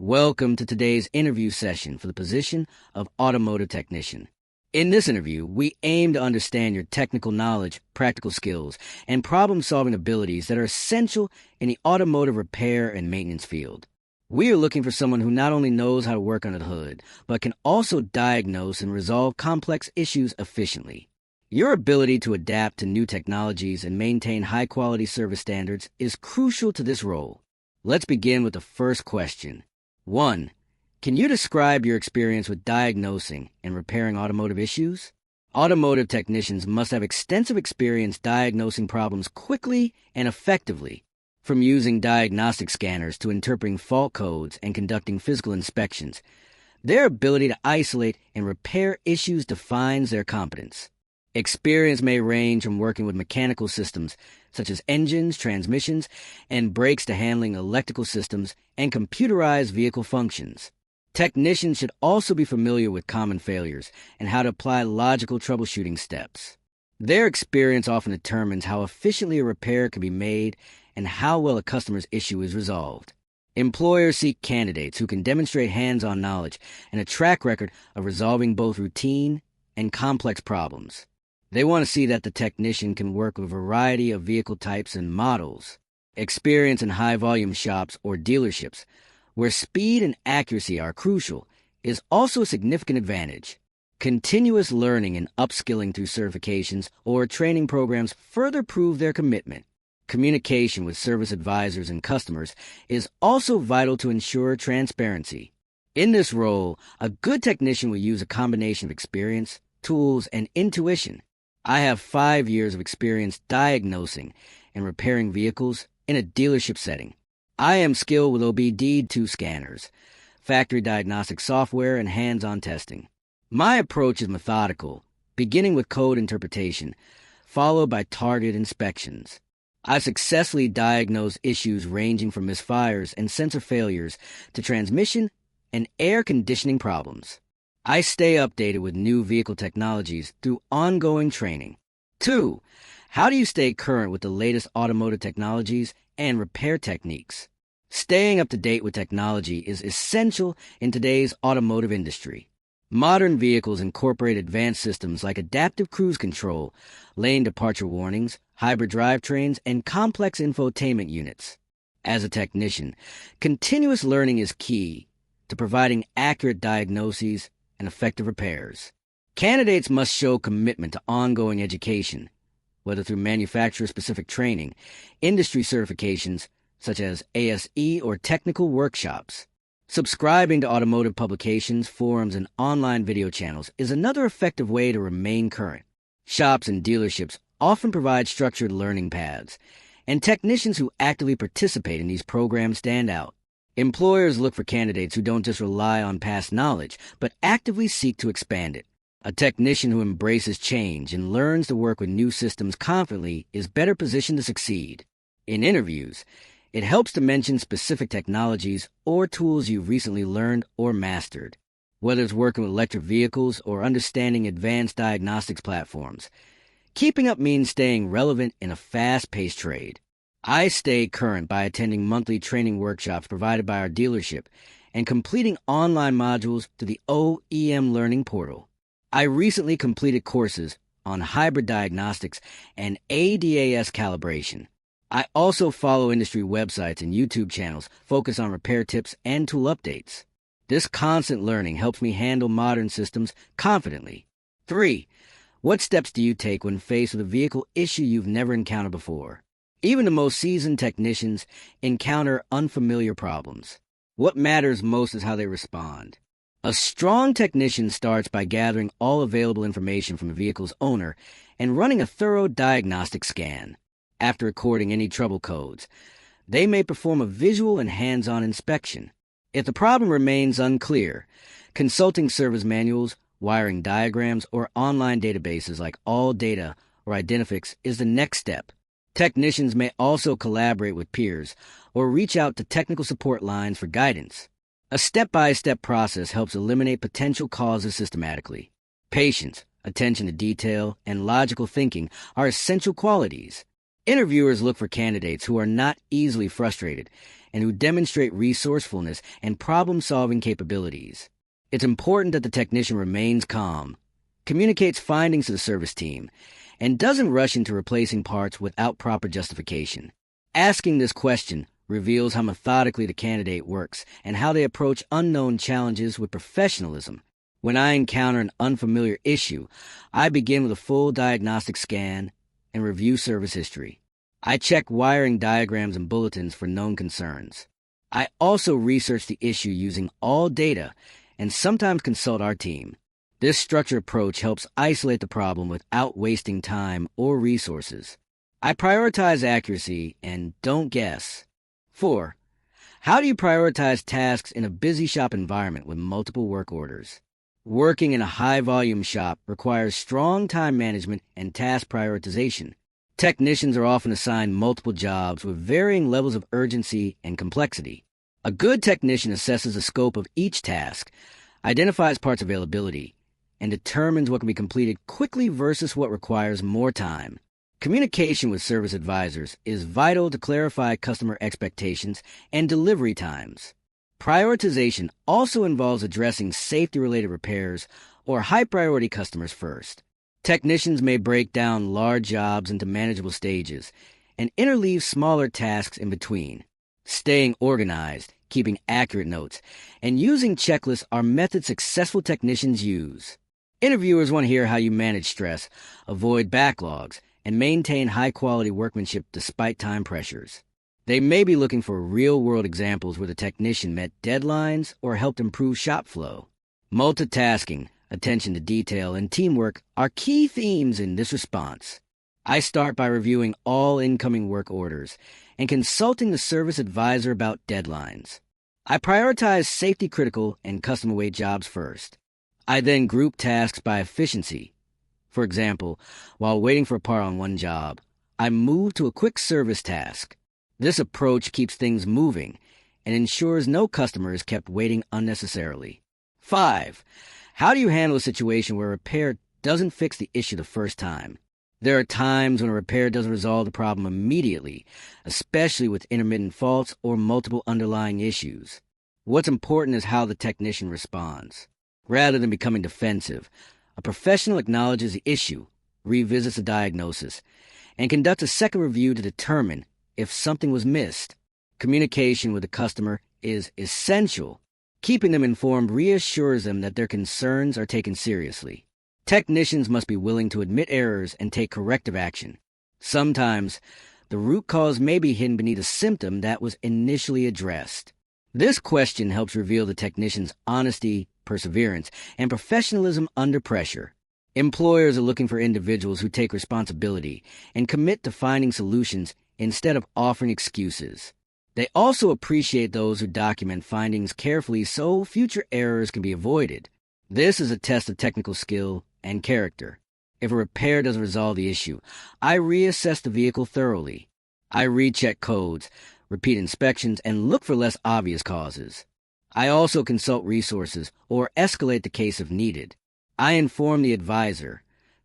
Welcome to today's interview session for the position of Automotive Technician. In this interview, we aim to understand your technical knowledge, practical skills, and problem-solving abilities that are essential in the automotive repair and maintenance field. We are looking for someone who not only knows how to work under the hood, but can also diagnose and resolve complex issues efficiently. Your ability to adapt to new technologies and maintain high-quality service standards is crucial to this role. Let's begin with the first question. 1. Can you describe your experience with diagnosing and repairing automotive issues? Automotive technicians must have extensive experience diagnosing problems quickly and effectively, from using diagnostic scanners to interpreting fault codes and conducting physical inspections. Their ability to isolate and repair issues defines their competence. Experience may range from working with mechanical systems, such as engines, transmissions, and brakes to handling electrical systems and computerized vehicle functions. Technicians should also be familiar with common failures and how to apply logical troubleshooting steps. Their experience often determines how efficiently a repair can be made and how well a customer's issue is resolved. Employers seek candidates who can demonstrate hands-on knowledge and a track record of resolving both routine and complex problems. They want to see that the technician can work with a variety of vehicle types and models. Experience in high-volume shops or dealerships, where speed and accuracy are crucial, is also a significant advantage. Continuous learning and upskilling through certifications or training programs further prove their commitment. Communication with service advisors and customers is also vital to ensure transparency. In this role, a good technician will use a combination of experience, tools, and intuition. I have 5 years of experience diagnosing and repairing vehicles in a dealership setting. I am skilled with OBD2 scanners, factory diagnostic software, and hands-on testing. My approach is methodical, beginning with code interpretation, followed by targeted inspections. I successfully diagnose issues ranging from misfires and sensor failures to transmission and air conditioning problems. I stay updated with new vehicle technologies through ongoing training. 2. How do you stay current with the latest automotive technologies and repair techniques? Staying up to date with technology is essential in today's automotive industry. Modern vehicles incorporate advanced systems like adaptive cruise control, lane departure warnings, hybrid drivetrains, and complex infotainment units. As a technician, continuous learning is key to providing accurate diagnoses and effective repairs. Candidates must show commitment to ongoing education, whether through manufacturer-specific training, industry certifications such as ASE or technical workshops. Subscribing to automotive publications, forums, and online video channels is another effective way to remain current. Shops and dealerships often provide structured learning paths, and technicians who actively participate in these programs stand out. Employers look for candidates who don't just rely on past knowledge, but actively seek to expand it. A technician who embraces change and learns to work with new systems confidently is better positioned to succeed. In interviews, it helps to mention specific technologies or tools you've recently learned or mastered. Whether it's working with electric vehicles or understanding advanced diagnostics platforms, keeping up means staying relevant in a fast-paced trade. I stay current by attending monthly training workshops provided by our dealership and completing online modules to the OEM Learning Portal. I recently completed courses on hybrid diagnostics and ADAS calibration. I also follow industry websites and YouTube channels focused on repair tips and tool updates. This constant learning helps me handle modern systems confidently. 3. What steps do you take when faced with a vehicle issue you've never encountered before? Even the most seasoned technicians encounter unfamiliar problems. What matters most is how they respond. A strong technician starts by gathering all available information from the vehicle's owner and running a thorough diagnostic scan. After recording any trouble codes, they may perform a visual and hands-on inspection. If the problem remains unclear, consulting service manuals, wiring diagrams, or online databases like AllData or Identifix is the next step. Technicians may also collaborate with peers or reach out to technical support lines for guidance. A step-by-step process helps eliminate potential causes systematically. Patience, attention to detail, and logical thinking are essential qualities. Interviewers look for candidates who are not easily frustrated and who demonstrate resourcefulness and problem-solving capabilities. It's important that the technician remains calm, communicates findings to the service team, and doesn't rush into replacing parts without proper justification. Asking this question reveals how methodically the candidate works and how they approach unknown challenges with professionalism. When I encounter an unfamiliar issue, I begin with a full diagnostic scan and review service history. I check wiring diagrams and bulletins for known concerns. I also research the issue using all data and sometimes consult our team. This structured approach helps isolate the problem without wasting time or resources. I prioritize accuracy and don't guess. 4. How do you prioritize tasks in a busy shop environment with multiple work orders? Working in a high-volume shop requires strong time management and task prioritization. Technicians are often assigned multiple jobs with varying levels of urgency and complexity. A good technician assesses the scope of each task, identifies parts availability, and determines what can be completed quickly versus what requires more time. Communication with service advisors is vital to clarify customer expectations and delivery times. Prioritization also involves addressing safety-related repairs or high-priority customers first. Technicians may break down large jobs into manageable stages and interleave smaller tasks in between. Staying organized, keeping accurate notes, and using checklists are methods successful technicians use. Interviewers want to hear how you manage stress, avoid backlogs, and maintain high-quality workmanship despite time pressures. They may be looking for real-world examples where the technician met deadlines or helped improve shop flow. Multitasking, attention to detail, and teamwork are key themes in this response. I start by reviewing all incoming work orders and consulting the service advisor about deadlines. I prioritize safety-critical and custom-weight jobs first. I then group tasks by efficiency. For example, while waiting for a part on one job, I move to a quick service task. This approach keeps things moving and ensures no customer is kept waiting unnecessarily. 5. How do you handle a situation where a repair doesn't fix the issue the first time? There are times when a repair doesn't resolve the problem immediately, especially with intermittent faults or multiple underlying issues. What's important is how the technician responds. Rather than becoming defensive, a professional acknowledges the issue, revisits the diagnosis, and conducts a second review to determine if something was missed. Communication with the customer is essential. Keeping them informed reassures them that their concerns are taken seriously. Technicians must be willing to admit errors and take corrective action. Sometimes, the root cause may be hidden beneath a symptom that was initially addressed. This question helps reveal the technician's honesty, perseverance, and professionalism under pressure. Employers are looking for individuals who take responsibility and commit to finding solutions instead of offering excuses. They also appreciate those who document findings carefully so future errors can be avoided. This is a test of technical skill and character. If a repair doesn't resolve the issue, I reassess the vehicle thoroughly. I recheck codes, repeat inspections, and look for less obvious causes. I also consult resources or escalate the case if needed. I inform the advisor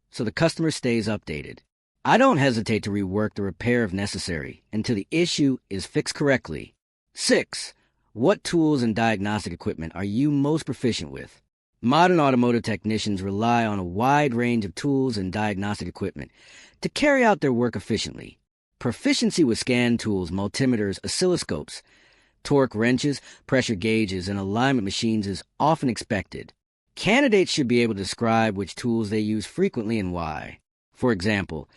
so the customer stays updated. I don't hesitate to rework the repair if necessary until the issue is fixed correctly. 6. What tools and diagnostic equipment are you most proficient with? Modern automotive technicians rely on a wide range of tools and diagnostic equipment to carry out their work efficiently. Proficiency with scan tools, multimeters, oscilloscopes, torque wrenches, pressure gauges, and alignment machines is often expected. Candidates should be able to describe which tools they use frequently and why. For example,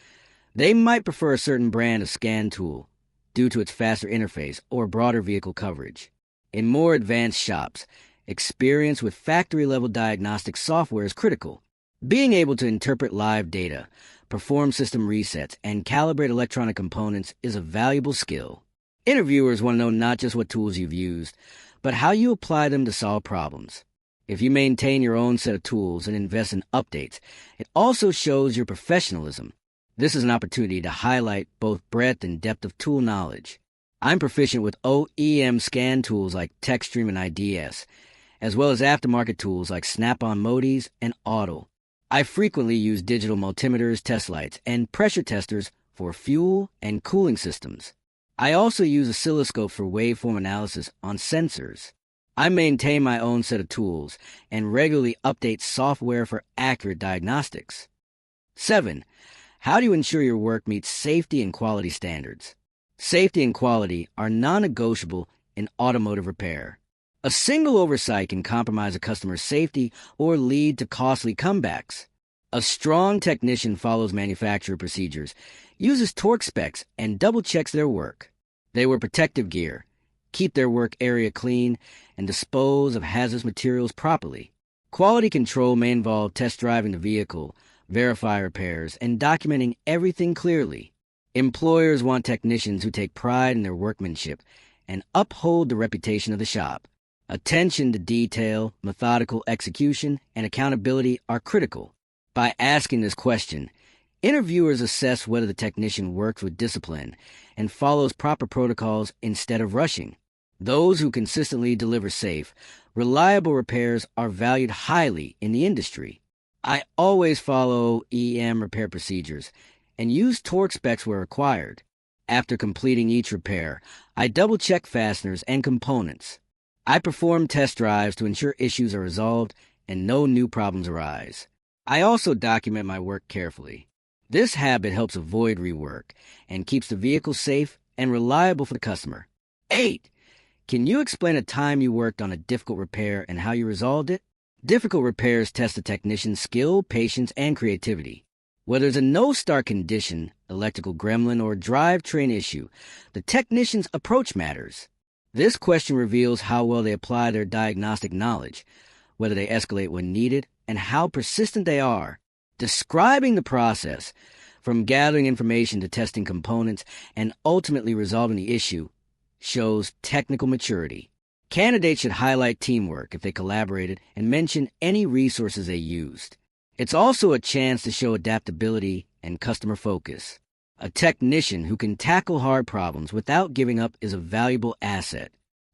they might prefer a certain brand of scan tool due to its faster interface or broader vehicle coverage. In more advanced shops, experience with factory-level diagnostic software is critical. Being able to interpret live data, perform system resets, and calibrate electronic components is a valuable skill. Interviewers want to know not just what tools you've used, but how you apply them to solve problems. If you maintain your own set of tools and invest in updates, it also shows your professionalism. This is an opportunity to highlight both breadth and depth of tool knowledge. I'm proficient with OEM scan tools like TechStream and IDS, as well as aftermarket tools like Snap-on Modis and Auto. I frequently use digital multimeters, test lights, and pressure testers for fuel and cooling systems. I also use oscilloscope for waveform analysis on sensors. I maintain my own set of tools and regularly update software for accurate diagnostics. 7. How do you ensure your work meets safety and quality standards? Safety and quality are non-negotiable in automotive repair. A single oversight can compromise a customer's safety or lead to costly comebacks. A strong technician follows manufacturer procedures, uses torque specs, and double-checks their work. They wear protective gear, keep their work area clean, and dispose of hazardous materials properly. Quality control may involve test driving the vehicle, verify repairs, and documenting everything clearly. Employers want technicians who take pride in their workmanship and uphold the reputation of the shop. Attention to detail, methodical execution, and accountability are critical. By asking this question, interviewers assess whether the technician works with discipline and follows proper protocols instead of rushing. Those who consistently deliver safe, reliable repairs are valued highly in the industry. I always follow EM repair procedures and use torque specs where required. After completing each repair, I double-check fasteners and components. I perform test drives to ensure issues are resolved and no new problems arise. I also document my work carefully. This habit helps avoid rework and keeps the vehicle safe and reliable for the customer. 8. Can you explain a time you worked on a difficult repair and how you resolved it? Difficult repairs test a technician's skill, patience, and creativity. Whether it's a no-start condition, electrical gremlin, or drivetrain issue, the technician's approach matters. This question reveals how well they apply their diagnostic knowledge, whether they escalate when needed, and how persistent they are. Describing the process, from gathering information to testing components and ultimately resolving the issue, shows technical maturity. Candidates should highlight teamwork if they collaborated and mention any resources they used. It's also a chance to show adaptability and customer focus. A technician who can tackle hard problems without giving up is a valuable asset.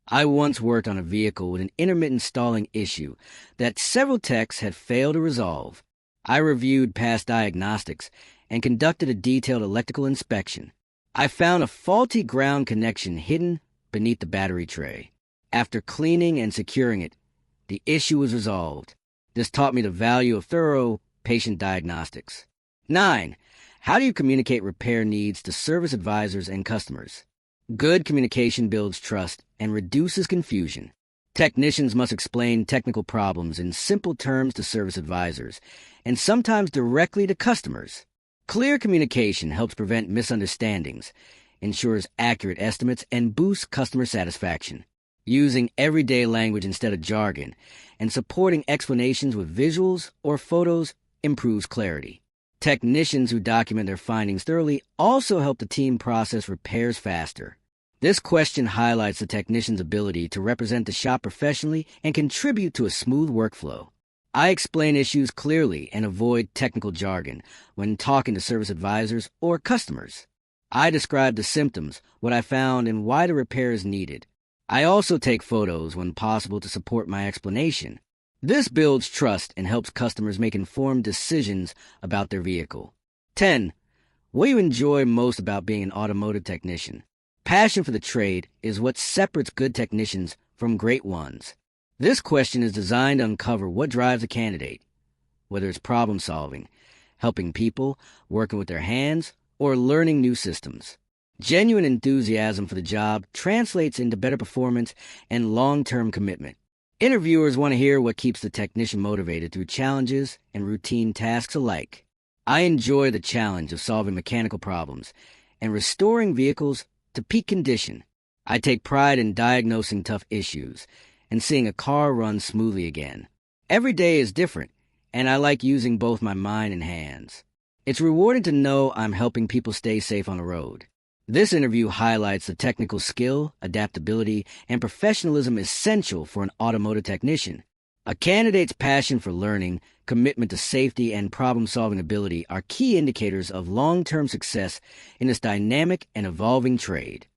I once worked on a vehicle with an intermittent stalling issue that several techs had failed to resolve. I reviewed past diagnostics and conducted a detailed electrical inspection. I found a faulty ground connection hidden beneath the battery tray. After cleaning and securing it, the issue was resolved. This taught me the value of thorough patient diagnostics. 9. How do you communicate repair needs to service advisors and customers? Good communication builds trust and reduces confusion. Technicians must explain technical problems in simple terms to service advisors, and sometimes directly to customers. Clear communication helps prevent misunderstandings, ensures accurate estimates, and boosts customer satisfaction. Using everyday language instead of jargon, and supporting explanations with visuals or photos improves clarity. Technicians who document their findings thoroughly also help the team process repairs faster. This question highlights the technician's ability to represent the shop professionally and contribute to a smooth workflow. I explain issues clearly and avoid technical jargon when talking to service advisors or customers. I describe the symptoms, what I found, and why the repair is needed. I also take photos when possible to support my explanation. This builds trust and helps customers make informed decisions about their vehicle. 10. What do you enjoy most about being an automotive technician? Passion for the trade is what separates good technicians from great ones. This question is designed to uncover what drives a candidate, whether it's problem solving, helping people, working with their hands, or learning new systems. Genuine enthusiasm for the job translates into better performance and long-term commitment. Interviewers want to hear what keeps the technician motivated through challenges and routine tasks alike. I enjoy the challenge of solving mechanical problems and restoring vehicles to peak condition. I take pride in diagnosing tough issues and seeing a car run smoothly again. Every day is different, and I like using both my mind and hands. It's rewarding to know I'm helping people stay safe on the road. This interview highlights the technical skill, adaptability, and professionalism essential for an automotive technician. A candidate's passion for learning, commitment to safety, and problem-solving ability are key indicators of long-term success in this dynamic and evolving trade.